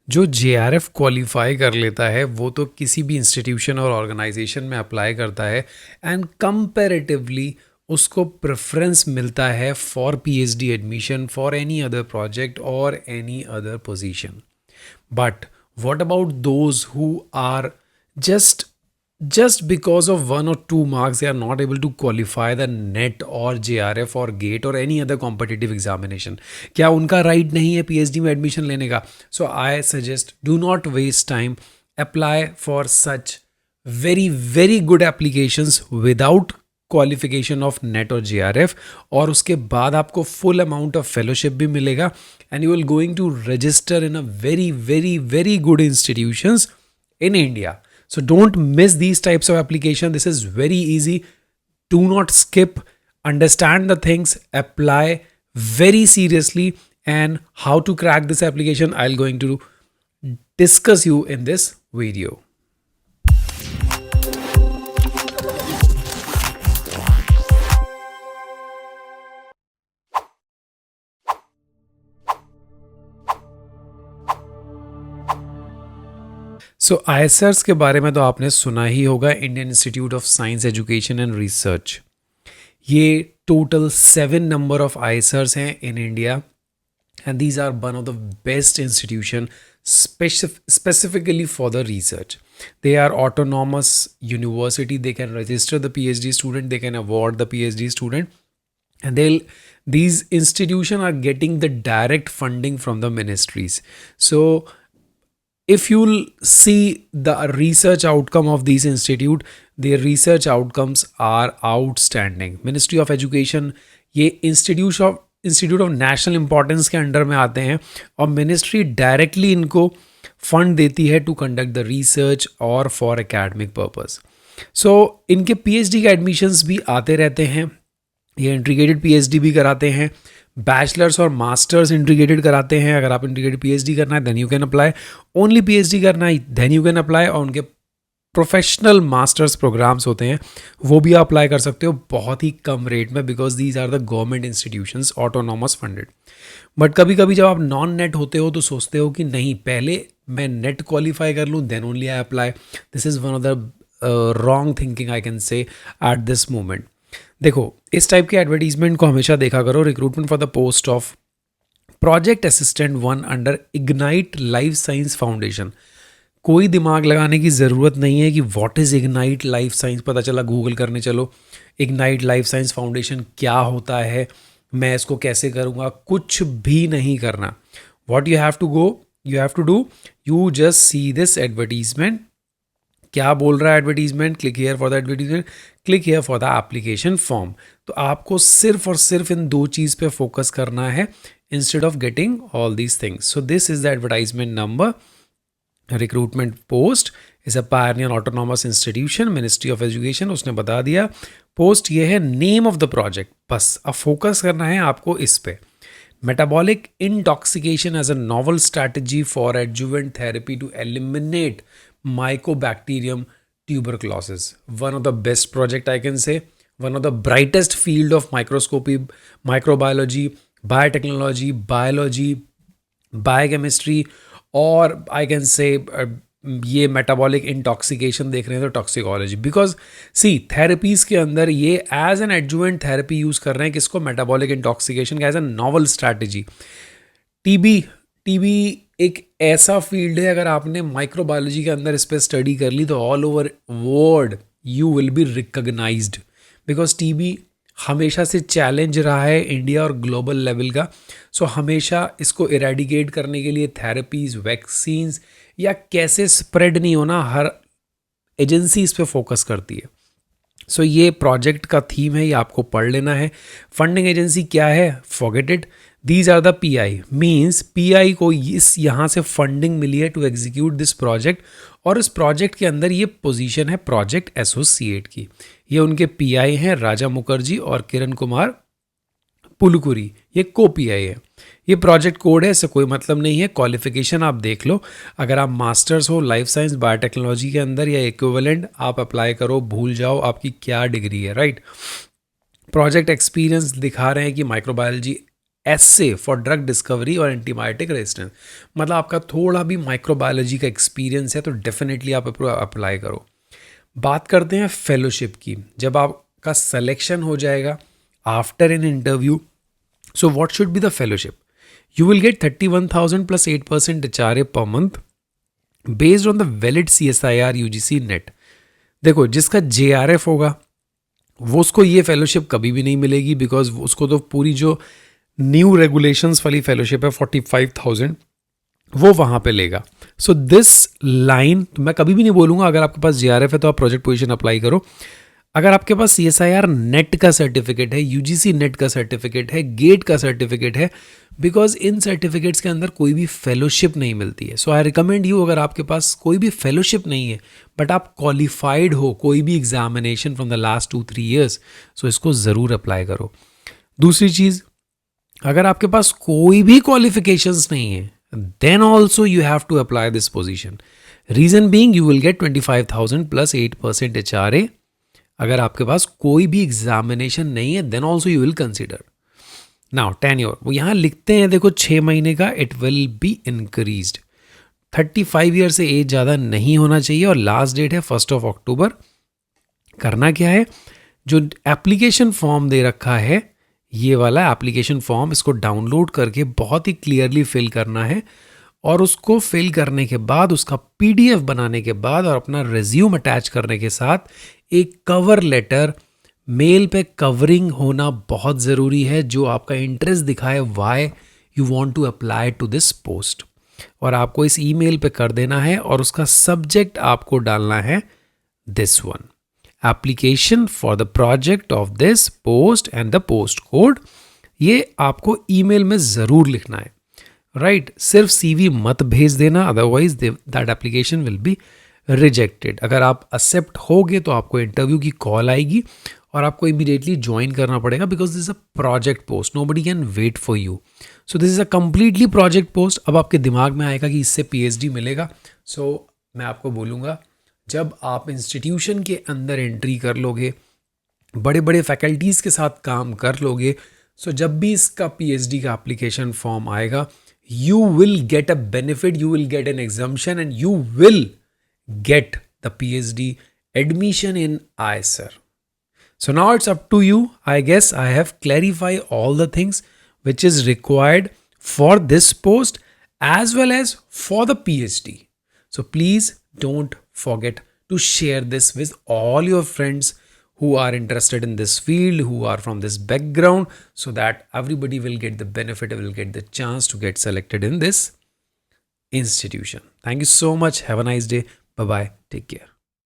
जो JRF qualify कर लेता है वो तो किसी भी इंस्टीट्यूशन और ऑर्गेनाइजेशन में अप्लाई करता है एंड कंपैरेटिवली उसको प्रेफरेंस मिलता है for PhD admission for any other project और any other position. But what about those who are just just because of 1 or 2 marks they are not able to qualify the NET or JRF or GATE or any other competitive examination? क्या उनका right नहीं है PhD में admission लेने का? So I suggest do not waste time. Apply for such very very good applications without qualification of net और JRF और उसके बाद आपको फुल अमाउंट ऑफ फेलोशिप भी मिलेगा and you will going to register in a very very very good institutions in India. So don't miss these types of application. This is very easy. Do not skip. Understand the things. Apply very seriously. And how to crack this application, I'll going to discuss you in this video. So IISERs के बारे में तो आपने सुना ही होगा, Indian Institute of Science Education and Research. ये total 7 number of IISERs हैं in India and these are one of the best institution specifically for the research. They are autonomous university. They can register the PhD student. They can award the PhD student. And these institutions are getting the direct funding from the ministries. So if you'll see the research outcome of these institute, their research outcomes are outstanding. Ministry of Education ये institute of national importance के under में आते हैं और ministry directly इनको fund देती है to conduct the research और फॉर एकेडमिक पर्पस. सो इनके पीएचडी के एडमिशन्स भी आते रहते हैं. ये इंटीग्रेटेड पीएचडी भी कराते हैं, बैचलर्स और मास्टर्स इंटीग्रेटेड कराते हैं. अगर आप इंटीग्रेटेड पीएचडी करना है then you can apply, only PhD करना है देन यू कैन अप्लाई. और उनके प्रोफेशनल मास्टर्स प्रोग्राम्स होते हैं वो भी आप अप्लाई कर सकते हो बहुत ही कम रेट में, because these are the government institutions autonomous funded. But कभी कभी जब आप नॉन नेट होते हो तो सोचते हो कि नहीं पहले मैं नेट क्वालिफाई कर लूँ then only I apply. This is one of the wrong thinking I can say at this moment. देखो इस टाइप के एडवर्टीजमेंट को हमेशा देखा करो. Recruitment for the post of project assistant 1 under Ignite Life Science Foundation. कोई दिमाग लगाने की ज़रूरत नहीं है कि what is Ignite Life Science. पता चला गूगल करने चलो इग्नाइट लाइफ साइंस फाउंडेशन क्या होता है, मैं इसको कैसे करूँगा, कुछ भी नहीं करना. What you have to do, you just see this advertisement. क्या बोल रहा है advertisement? Click here for the advertisement, click here for the application form. तो आपको सिर्फ और सिर्फ इन 2 चीज़ पे फोकस करना है instead of getting all these things. So this is the advertisement number. Recruitment post is a Pioneer autonomous institution, ministry of education. उसने बता दिया पोस्ट ये है, नेम ऑफ द प्रोजेक्ट. बस अब फोकस करना है आपको इस पे. Metabolic intoxication as a novel strategy for adjuvant therapy to eliminate Mycobacterium tuberculosis. One of the best project I can say, one of the brightest field of microscopy, microbiology, biotechnology, biology, biochemistry, और I can say ये metabolic intoxication देख रहे हैं तो toxicology. Because C therapies के अंदर ये as an adjuvant therapy use कर रहे हैं किसको? मेटाबॉलिक इंटॉक्सिकेशन का as a novel strategy. TB एक ऐसा फील्ड है, अगर आपने माइक्रोबायोलॉजी के अंदर इस पर स्टडी कर ली तो all over world you will be recognised. Because TB हमेशा से चैलेंज रहा है इंडिया और ग्लोबल लेवल का. सो हमेशा इसको इरेडिकेट करने के लिए थेरेपीज़, वैक्सीन्स या कैसे स्प्रेड नहीं होना, हर एजेंसी इस पर फोकस करती है. सो ये प्रोजेक्ट का थीम है, ये आपको पढ़ लेना है. फंडिंग एजेंसी क्या है? Forget it. These are the PI. Means PI को इस यहाँ से फंडिंग मिली है टू एग्जीक्यूट दिस प्रोजेक्ट. और इस प्रोजेक्ट के अंदर ये पोजीशन है प्रोजेक्ट एसोसिएट की. ये उनके पीआई हैं राजा मुखर्जी और किरण कुमार पुलकुरी. ये को पीआई है. ये प्रोजेक्ट कोड है, इससे कोई मतलब नहीं है. क्वालिफिकेशन आप देख लो, अगर आप मास्टर्स हो लाइफ साइंस बायोटेक्नोलॉजी के अंदर या इक्विवेलेंट, आप अप्लाई करो, भूल जाओ आपकी क्या डिग्री है. राइट. प्रोजेक्ट एक्सपीरियंस दिखा रहे हैं कि microbiology essay for drug discovery और एंटीबायोटिक रेजिस्टेंस, मतलब आपका थोड़ा भी माइक्रोबायोलॉजी का एक्सपीरियंस है तो डेफिनेटली आप अप्लाई करो। बात करते हैं फेलोशिप की। जब आपका सिलेक्शन हो जाएगा after an interview, so what should be the fellowship? You will get 31,000 plus 8% HRA per month based on the valid CSIR UGC net। देखो, जिसका JRF होगा वो उसको ये फेलोशिप कभी भी नहीं मिलेगी, बिकॉज उसको तो पूरी जो न्यू रेगुलेशंस वाली फेलोशिप है 45,000 वो वहाँ पे लेगा। सो दिस लाइन मैं कभी भी नहीं बोलूँगा अगर आपके पास JRF है तो आप प्रोजेक्ट पोजीशन अप्लाई करो। अगर आपके पास CSIR नेट का सर्टिफिकेट है, UGC नेट का सर्टिफिकेट है, गेट का सर्टिफिकेट है, बिकॉज इन सर्टिफिकेट्स के अंदर कोई भी फेलोशिप नहीं मिलती है। सो आई रिकमेंड यू, अगर आपके पास कोई भी फेलोशिप नहीं है बट आप क्वालिफाइड हो कोई भी examination from the last 2-3 years, so इसको ज़रूर अप्लाई करो। दूसरी चीज़, अगर आपके पास कोई भी क्वालिफिकेशंस नहीं है then also you have to apply this position. Reason being you will get 25,000 plus 8% HRA। अगर आपके पास कोई भी एग्जामिनेशन नहीं है then also you will consider. Now tenure वो यहाँ लिखते हैं, देखो 6 महीने का, it will be increased. 35 year से एज ज़्यादा नहीं होना चाहिए और लास्ट डेट है 1 अक्टूबर। करना क्या है, जो एप्लीकेशन फॉर्म दे रखा है ये वाला एप्लीकेशन फॉर्म, इसको डाउनलोड करके बहुत ही क्लियरली फिल करना है और उसको फिल करने के बाद उसका PDF बनाने के बाद और अपना रिज्यूम अटैच करने के साथ एक कवर लेटर मेल पे कवरिंग होना बहुत ज़रूरी है, जो आपका इंटरेस्ट दिखाए why you want to apply to this post, और आपको इस ईमेल पे कर देना है और उसका सब्जेक्ट आपको डालना है this one, application for the project of this post and the post code. ये आपको ईमेल में ज़रूर लिखना है, राइट? सिर्फ CV मत भेज देना, otherwise that application will be rejected. अगर आप एक्सेप्ट होगे तो आपको इंटरव्यू की कॉल आएगी और आपको इमीडिएटली ज्वाइन करना पड़ेगा, because this is a project post, nobody can wait for you. So this is a completely project post. अब आपके दिमाग में आएगा कि इससे PhD मिलेगा। सो मैं आपको बोलूँगा, जब आप इंस्टीट्यूशन के अंदर एंट्री कर लोगे, बड़े बड़े फैकल्टीज़ के साथ काम कर लोगे, सो जब भी इसका PhD का एप्लीकेशन फॉर्म आएगा, you will get a benefit, you will get an exemption and you will get the PhD admission in ISER. So now it's up to you. I guess I have clarified all the things which is required for this post as well as for the PhD. So please don't forget to share this with all your friends who are interested in this field, who are from this background, so that everybody will get the benefit, will get the chance to get selected in this institution. Thank you so much. Have a nice day. Bye-bye. Take care.